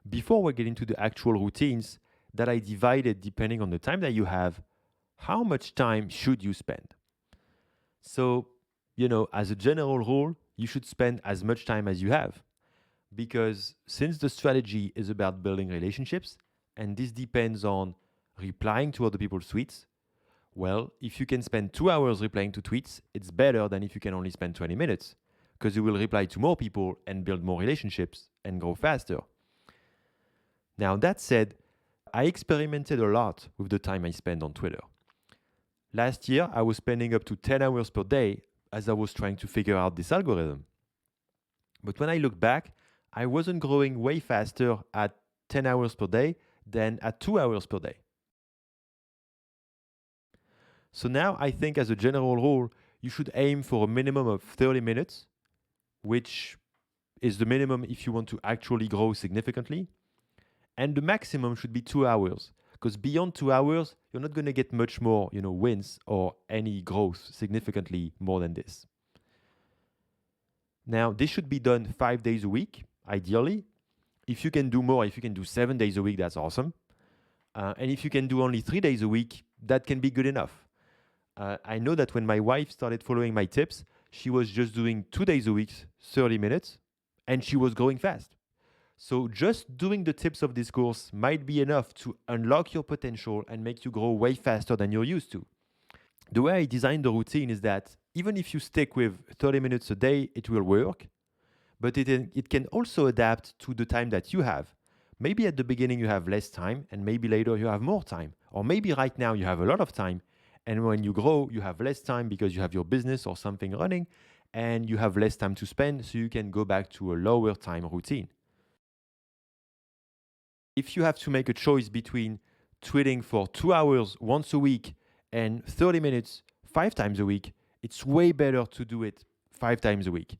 before we get into the actual routines that I divided depending on the time that you have, how much time should you spend? So, as a general rule, you should spend as much time as you have because since the strategy is about building relationships and this depends on replying to other people's tweets, well, if you can spend 2 hours replying to tweets, it's better than if you can only spend 20 minutes because you will reply to more people and build more relationships and grow faster. Now, that said, I experimented a lot with the time I spend on Twitter. Last year, I was spending up to 10 hours per day as I was trying to figure out this algorithm. But when I look back, I wasn't growing way faster at 10 hours per day than at 2 hours per day. So now I think as a general rule, you should aim for a minimum of 30 minutes, which is the minimum if you want to actually grow significantly. And the maximum should be 2 hours, because beyond 2 hours, you're not going to get much more, wins or any growth significantly more than this. Now, this should be done 5 days a week, ideally. If you can do more, if you can do 7 days a week, that's awesome. And if you can do only 3 days a week, that can be good enough. I know that when my wife started following my tips, she was just doing 2 days a week, 30 minutes, and she was growing fast. So just doing the tips of this course might be enough to unlock your potential and make you grow way faster than you're used to. The way I designed the routine is that even if you stick with 30 minutes a day, it will work, but it can also adapt to the time that you have. Maybe at the beginning you have less time and maybe later you have more time. Or maybe right now you have a lot of time and when you grow, you have less time because you have your business or something running and you have less time to spend, so you can go back to a lower time routine. If you have to make a choice between tweeting for 2 hours once a week and 30 minutes 5 times a week, it's way better to do it 5 times a week.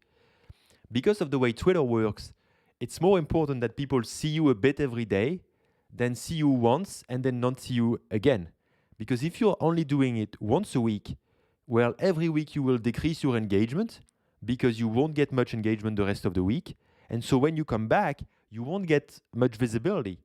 Because of the way Twitter works, it's more important that people see you a bit every day than see you once and then not see you again. Because if you're only doing it once a week, well, every week you will decrease your engagement because you won't get much engagement the rest of the week. And so when you come back, you won't get much visibility